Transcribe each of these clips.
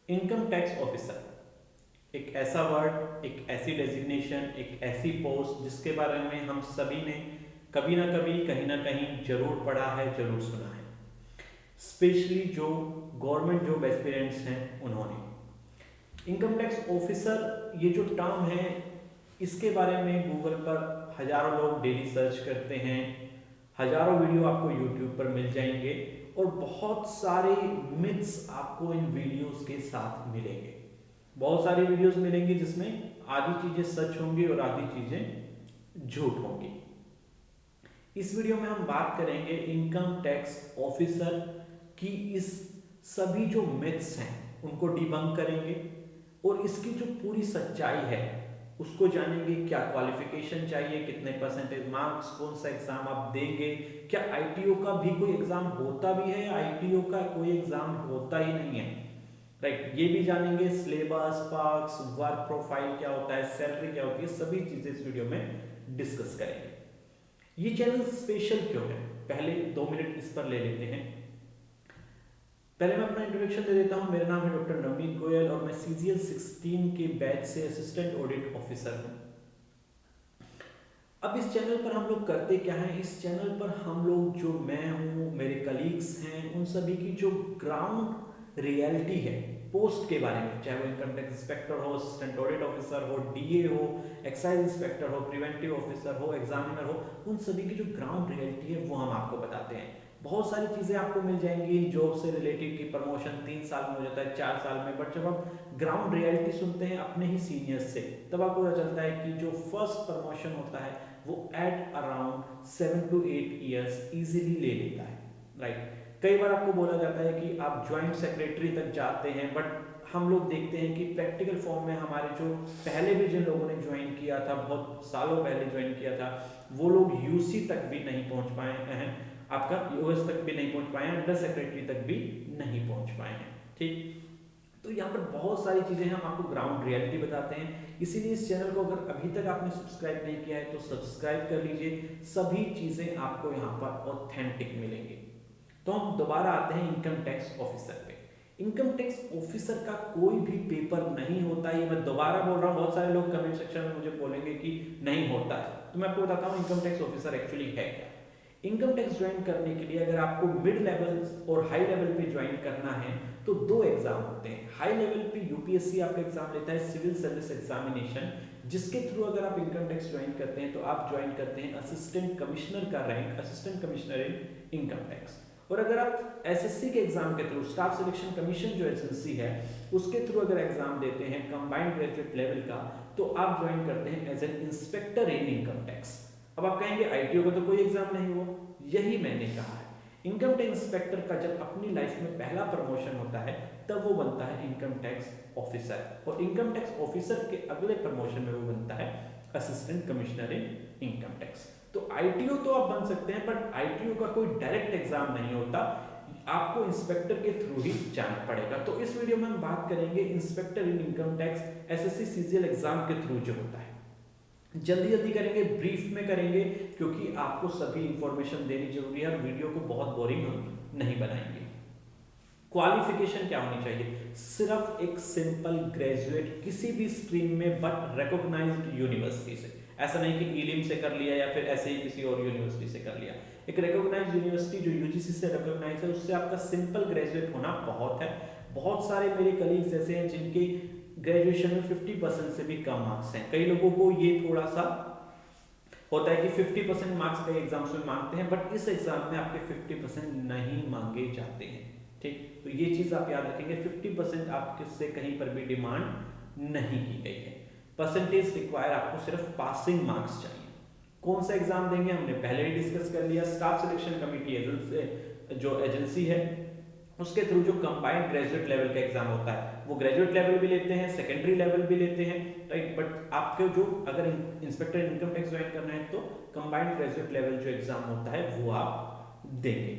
Income tax officer एक ऐसा word, एक ऐसी डेजिग्नेशन, एक ऐसी पोस्ट जिसके बारे में हम सभी ने कभी ना कभी कहीं ना कहीं जरूर पढ़ा है, जरूर सुना है। स्पेशली जो गवर्नमेंट जॉब एस्पिरेंट्स हैं उन्होंने। इनकम टैक्स ऑफिसर ये जो टर्म है, इसके बारे में गूगल पर हजारों लोग डेली सर्च करते हैं, हजारों वीडियो आपको यूट्यूब पर मिल जाएंगे और बहुत सारे मिथ्स आपको इन वीडियोस के साथ मिलेंगे। बहुत सारी वीडियोस मिलेंगी जिसमें आधी चीजें सच होंगी और आधी चीजें झूठ होंगी। इस वीडियो में हम बात करेंगे इनकम टैक्स ऑफिसर की इस सभी जो मिथ्स हैं उनको डिबंक करेंगे और इसकी जो पूरी सच्चाई है उसको जानेंगे। क्या क्वालिफिकेशन चाहिए, कितने परसेंटेज मार्क्स, कौन सा एग्जाम आप देंगे, क्या आईटीओ का भी कोई एग्जाम होता भी है, आईटीओ का कोई एग्जाम होता ही नहीं है, राइट। ये भी जानेंगे। सिलेबस, पार्क्स, वर्क प्रोफाइल क्या होता है, सैलरी क्या होती है, सभी चीजें इस वीडियो में डिस्कस करेंगे। ये चैनल स्पेशल क्यों है, पहले 2 मिनट इस पर ले लेते हैं। पहले मैं अपना इंट्रोडक्शन दे देता हूं। मेरा नाम है डॉक्टर नवनीत गोयल और मैं CGL 16 के बैच से असिस्टेंट ऑडिट ऑफिसर हूं। अब इस चैनल पर हम लोग करते क्या हैं, इस चैनल पर हम लोग, जो मैं हूं, मेरे कलीग्स हैं, उन सभी की जो ग्राउंड रियलिटी है पोस्ट के बारे में, चाहे वो इनकम टैक्स इंस्पेक्टर हो, असिस्टेंट ऑडिट ऑफिसर हो, DA हो, एक्साइज इंस्पेक्टर हो, प्रिवेंटिव ऑफिसर हो, एग्जामिनर हो, उन सभी की जो ग्राउंड रियलिटी है वो हम आपको बताते हैं। बहुत सारी चीजें आपको मिल जाएंगी जॉब से रिलेटेड की प्रमोशन 3 साल में हो जाता है, 4 साल में, बट जब आप ग्राउंड रियलिटी सुनते हैं अपने ही सीनियर्स से तब आपको पता चलता है कि जो फर्स्ट प्रमोशन होता है वो at around 7 to 8 years easily ले लेता है, राइट। कई बार आपको बोला जाता है कि आप ज्वाइंट सेक्रेटरी तक जाते हैं, बट हम लोग देखते हैं कि प्रैक्टिकल फॉर्म में हमारे जो पहले भी जिन लोगों ने ज्वाइन किया था, बहुत सालों पहले ज्वाइन किया था, वो लोग यूसी तक भी नहीं पहुंच पाए हैं, आपका यूएस तक भी नहीं पहुंच पाए हैं, अंडर सेक्रेटरी तक भी नहीं पहुंच पाए हैं, ठीक। तो यहाँ पर बहुत सारी चीजें हम आपको ग्राउंड रियलिटी बताते हैं। इसीलिए इस चैनल को अगर अभी तक आपने सब्सक्राइब नहीं किया है तो सब्सक्राइब कर लीजिए। सभी चीजें आपको यहाँ पर ऑथेंटिक मिलेंगी। तो हम दोबारा आते हैं इनकम टैक्स ऑफिसर पे। इनकम टैक्स ऑफिसर का कोई भी पेपर नहीं होता, ये मैं दोबारा बोल रहा हूँ। बहुत सारे लोग कमेंट सेक्शन में मुझे बोलेंगे कि नहीं होता है, तो मैं आपको बताता हूँ इनकम टैक्स ऑफिसर एक्चुअली है क्या। इनकम टैक्स ज्वाइन करने के लिए अगर आपको मिड लेवल और हाई लेवल पे ज्वाइन करना है तो 2 एग्जाम होते हैं। हाई लेवल पे यूपीएससी आपका एग्जाम लेता है, सिविल सर्विस एग्जामिनेशन, जिसके थ्रू अगर आप इनकम टैक्स ज्वाइन करते हैं तो आप ज्वाइन करते हैं असिस्टेंट कमिश्नर का रैंक, असिस्टेंट कमिश्नर इन इनकम टैक्स। और अगर आप एसएससी के एग्जाम के थ्रू, स्टाफ सिलेक्शन कमीशन जो एजेंसी है उसके थ्रू अगर एग्जाम देते हैं कंबाइंड ग्रेजुएट लेवल का, तो आप ज्वाइन करते हैं as an inspector in income tax. अब आप कहेंगे आईटीओ का तो कोई एग्जाम नहीं हुआ, यही मैंने कहा है। इनकम टैक्स इंस्पेक्टर का जब अपनी लाइफ में पहला प्रमोशन होता है तब वो बनता है इनकम टैक्स ऑफिसर, और इनकम टैक्स ऑफिसर के अगले प्रमोशन में वो बनता है असिस्टेंट कमिश्नर इन इनकम टैक्स। तो आईटीओ तो आप बन सकते हैं, बट आईटीओ का कोई डायरेक्ट एग्जाम नहीं होता, आपको इंस्पेक्टर के थ्रू ही जाना पड़ेगा। तो इस वीडियो में हम बात करेंगे inspector in income tax SSC CGL exam के थ्रू जो होता है। जल्दी जल्दी करेंगे, ब्रीफ में करेंगे, क्योंकि आपको सभी इंफॉर्मेशन देनी जरूरी है और वीडियो को बहुत बोरिंग हम नहीं बनाएंगे। क्वालिफिकेशन क्या होनी चाहिए, सिर्फ एक सिंपल ग्रेजुएट किसी भी स्ट्रीम में, बट रिकॉग्नाइज्ड यूनिवर्सिटी से। ऐसा नहीं कि इलिम से कर लिया या फिर ऐसे ही किसी और यूनिवर्सिटी से कर लिया। एक रिकॉग्नाइज्ड यूनिवर्सिटी जो यूजीसी से रिकॉग्नाइज है उससे आपका सिंपल ग्रेजुएट होना बहुत है। बहुत सारे मेरे कलीग्स ऐसे हैं जिनके ग्रेजुएशन में 50% से भी कम मार्क्स हैं। कई लोगों को ये थोड़ा सा होता है कि 50% मार्क्स कई एग्जाम्स में मांगते हैं, बट इस एग्जाम में आपके 50% नहीं मांगे जाते हैं, ठीक। तो ये चीज आप याद रखेंगे, 50% आपके से कहीं पर भी डिमांड नहीं की गई है। परसेंटेज रिक्वायर आपको सिर्फ पासिंग मार्क्स चाहिए। कौन सा एग्जाम देंगे हमने पहले ही डिस्कस कर लिया। स्टाफ सिलेक्शन कमिटी जो एजेंसी है उसके थ्रू जो कंबाइंड ग्रेजुएट लेवल का एग्जाम होता है, वो ग्रेजुएट लेवल भी लेते हैं, सेकेंडरी लेवल भी लेते हैं, राइट। बट आपके जो अगर इंस्पेक्टर इनकम टैक्स ज्वाइन करना है तो कंबाइंड ग्रेजुएट लेवल जो एग्जाम होता है वो आप देंगे।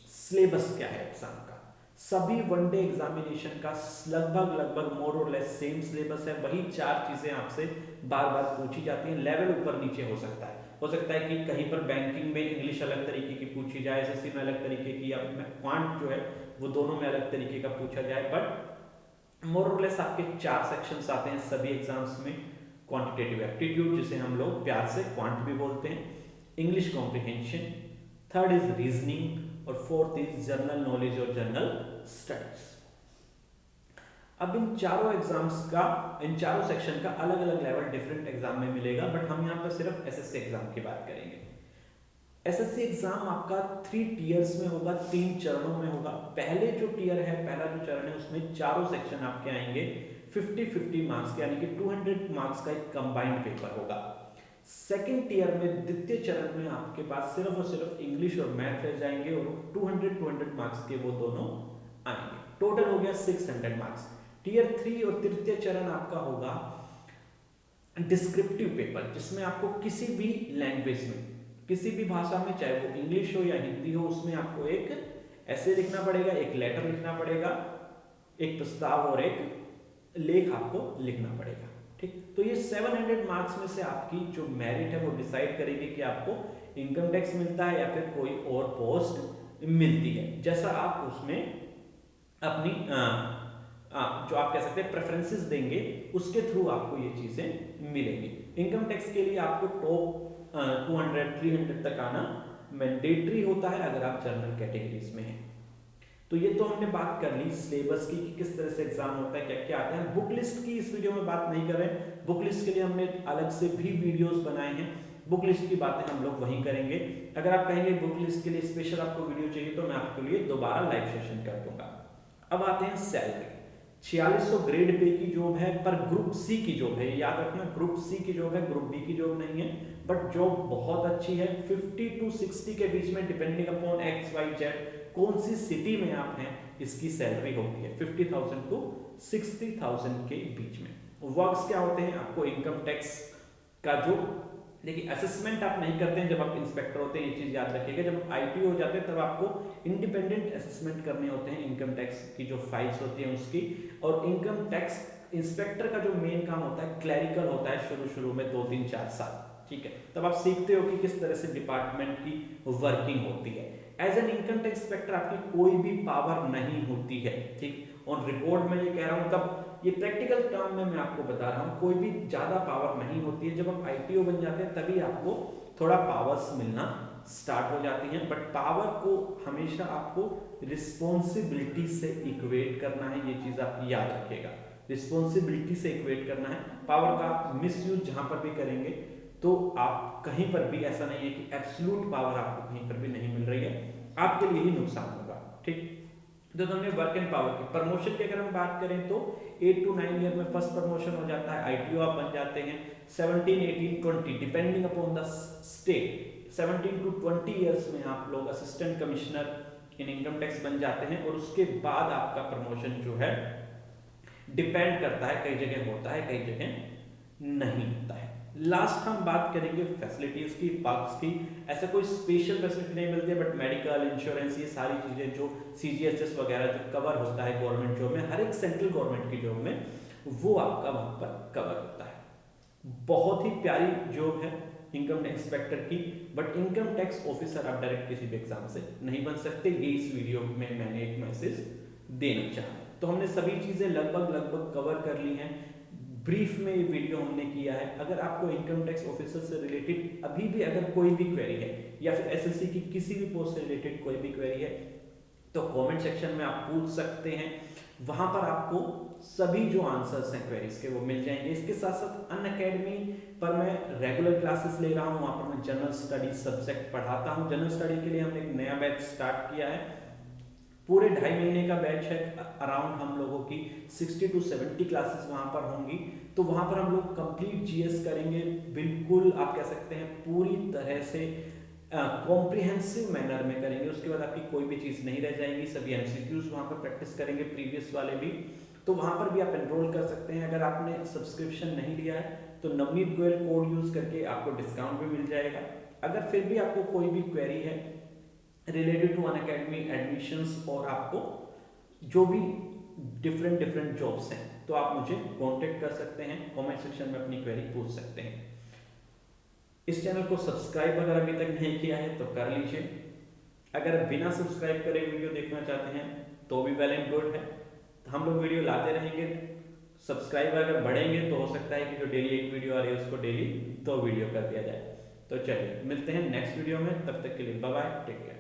सिलेबस क्या है एग्जाम का, सभी वनडे एग्जामिनेशन का लगभग मोर और लेस सेम सिलेबस है। वही 4 चीजें आपसे बार बार पूछी जाती हैं। लेवल ऊपर नीचे हो सकता है कि कहीं पर बैंकिंग में इंग्लिश अलग तरीके की पूछी जाए, एसएससी में अलग तरीके की, या क्वांट जो है वो दोनों में अलग तरीके का पूछा जाए, बट मोर और लेस आपके 4 सेक्शंस आते हैं सभी एग्जाम्स में। क्वांटिटेटिव एप्टीट्यूड, जिसे हम लोग प्यार से क्वांट भी बोलते हैं, English comprehension, third is reasoning, और फोर्थ इज जनरल नॉलेज और जनरल स्टडीज। अब इन चारों एग्जाम्स का, इन चारों सेक्शन का अलग अलग लेवल डिफरेंट एग्जाम में मिलेगा, बट हम यहाँ पर सिर्फ एसएससी एग्जाम की बात करेंगे। एसएससी एग्जाम आपका 3 टीयर्स में होगा, 3 चरणों में होगा। पहले जो टीयर है, पहला जो चरण है, उसमें चारों सेक्शन आपके आएंगे 50-50 मार्क्स के, यानी कि 200 मार्क्स का एक कंबाइंड पेपर होगा। सेकंड टीयर में, द्वितीय चरण में आपके पास सिर्फ और सिर्फ इंग्लिश और मैथ रह जाएंगे, और 200 मार्क्स के वो दोनों आएंगे। टोटल हो गया 600 मार्क्स। टीयर 3 और तृतीय चरण आपका होगा डिस्क्रिप्टिव पेपर, जिसमें आपको किसी भी लैंग्वेज में, किसी भी भाषा में, चाहे वो इंग्लिश हो या हिंदी हो, उसमें आपको एक ऐसे लिखना पड़ेगा, एक लेटर लिखना पड़ेगा, एक प्रस्ताव और एक लेख आपको लिखना पड़ेगा। ठीक, तो ये 700 मार्क्स में से आपकी जो मेरिट है वो डिसाइड करेगी कि आपको इनकम टैक्स मिलता है या फिर कोई और पोस्ट मिलती है, जैसा आप उसमें अपनी जो आप कह सकते हैं प्रेफरेंसेस देंगे, उसके थ्रू आपको ये चीजें मिलेंगी। इनकम टैक्स के लिए आपको टॉप 200-300 तक आना मैंडेटरी होता है अगर आप जनरल कैटेगरीज में हैं। तो ये तो हमने बात कर ली सिलेबस की कि किस तरह से एग्जाम होता है, क्या क्या आता है। बुक लिस्ट की इस वीडियो में बात नहीं कर रहे हैं, बुक लिस्ट के लिए हमने अलग से भी वीडियोस बनाए हैं, बुक लिस्ट की बातें हम लोग वहीं करेंगे। अगर आप कहेंगे बुक लिस्ट के लिए स्पेशल आपको वीडियो चाहिए, तो मैं आपके लिए दोबारा लाइव सेशन कर दूंगा। अब आते हैं सैलरी। 4600 ग्रेड पे की जॉब है, पर ग्रुप सी की जॉब है, याद रखना ग्रुप सी की जॉब है, ग्रुप बी की जॉब नहीं है, बट जॉब बहुत अच्छी है। 50 to 60 के बीच में, डिपेंडिंग अपॉन XYZ कौन सी सिटी में आप हैं, इसकी सैलरी होती है 50,000 to 60,000 के बीच में। वर्क्स क्या होते हैं, आपको इनकम टैक्स का जो, देखिए असेसमेंट आप नहीं करते हैं जब आप इंस्पेक्टर होते हैं, ये चीज याद रखिएगा। जब आप आईटीओ हो जाते हैं तब आपको इंडिपेंडेंट असेसमेंट करने होते हैं इनकम टैक्स की जो फाइल्स होती हैं उसकी। और इनकम टैक्स इंस्पेक्टर का जो मेन काम होता है क्लैरिकल होता है शुरू में 2-3-4 साल, ठीक है। तब आप सीखते हो कि किस तरह से डिपार्टमेंट की वर्किंग होती है। As an income tax inspector आपकी कोई भी पावर नहीं होती है, ठीक। ऑन रिकॉर्ड में ये कह रहा हूं, तब ये प्रैक्टिकल टर्म में मैं आपको बता रहा हूं, कोई भी ज्यादा पावर नहीं होती है। जब आप आईटीओ बन जाते हैं तभी आपको थोड़ा पावर्स मिलना स्टार्ट हो जाती हैं, बट पावर को हमेशा आपको रिस्पॉन्सिबिलिटी से इक्वेट करना है, ये चीज आप याद रखिएगा। रिस्पॉन्सिबिलिटी से इक्वेट करना है। पावर का मिसयूज जहां पर भी करेंगे तो आप कहीं पर भी, ऐसा नहीं है कि एब्सोल्यूट पावर आपको कहीं पर भी नहीं मिल रही है, आपके लिए ही नुकसान होगा, ठीक। तो हमने वर्क एंड पावर की। प्रमोशन की अगर हम बात करें तो 8 to 9 ईयर में फर्स्ट प्रमोशन हो जाता है, आईटीओ आप बन जाते हैं। 17, 18, 20 depending upon the state, 17 to 20 years में आप लोग असिस्टेंट कमिश्नर इन इनकम टैक्स बन जाते हैं, और उसके बाद आपका प्रमोशन जो है डिपेंड करता है, कई जगह होता है कई जगह नहीं होता है। लास्ट हम बात करेंगे फैसिलिटीज की, पार्क्स की। ऐसा कोई स्पेशल फैसिलिटी नहीं मिलती है, बट मेडिकल, इंश्योरेंस, ये सारी चीजें जो सीजीएचएस वगैरह जो कवर होता है गवर्नमेंट जॉब में, हर एक सेंट्रल गवर्नमेंट की जॉब में वो आपका वहां पर कवर होता है। बहुत ही प्यारी जॉब है इनकम टैक्स इंस्पेक्टर की, बट इनकम टैक्स ऑफिसर आप डायरेक्ट किसी भी एग्जाम से नहीं बन सकते। ये इस वीडियो में मैंने एक मैसेज देना चाहा। तो हमने सभी चीजें लगभग कवर कर ली हैं। ब्रीफ में ये वीडियो हमने किया है। अगर आपको इनकम टैक्स ऑफिसर से रिलेटेड अभी भी अगर कोई भी क्वेरी है, या फिर एसएससी की किसी भी पोस्ट से रिलेटेड कोई भी क्वेरी है, तो कमेंट सेक्शन में आप पूछ सकते हैं। वहां पर आपको सभी जो आंसर्स हैं क्वेरीज के वो मिल जाएंगे। इसके साथ साथ अनअकैडमी पर मैं रेगुलर क्लासेस ले रहा हूं, वहां पर मैं जनरल स्टडी सब्जेक्ट पढ़ाता हूं। जनरल स्टडी के लिए हमने एक नया बैच स्टार्ट किया है, पूरे 2.5 महीने का बैच है। अराउंड हम लोगों की 60 to 70 क्लासेस वहां पर होंगी। तो वहां पर हम लोग कंप्लीट जीएस करेंगे, बिल्कुल आप कह सकते हैं पूरी तरह से कॉम्प्रिहेंसिव मैनर में करेंगे। उसके बाद आपकी कोई भी चीज नहीं रह जाएगी। सभी एमसीक्यूज वहां पर प्रैक्टिस करेंगे, प्रीवियस वाले भी। तो वहां पर भी आप एनरोल कर सकते हैं। अगर आपने सब्सक्रिप्शन नहीं लिया है तो नवनीत गोयल कोड यूज करके आपको डिस्काउंट भी मिल जाएगा। अगर फिर भी आपको कोई भी क्वेरी है रिलेटेड टू अनअकैडमी एडमिशंस, और आपको जो भी डिफरेंट जॉब्स हैं, तो आप मुझे कांटेक्ट कर सकते हैं, कमेंट सेक्शन में अपनी क्वेरी पूछ सकते हैं। इस चैनल को सब्सक्राइब अगर अभी तक नहीं किया है तो कर लीजिए। अगर बिना सब्सक्राइब करे वीडियो देखना चाहते हैं तो भी वेल एंड गुड है। हम लोग वीडियो लाते रहेंगे। सब्सक्राइबर अगर बढ़ेंगे तो हो सकता है कि जो डेली एक वीडियो आ रही है उसको डेली 2 वीडियो कर दिया जाए। तो चलिए मिलते हैं नेक्स्ट वीडियो में, तब तक के लिए बाय बाय, टेक केयर।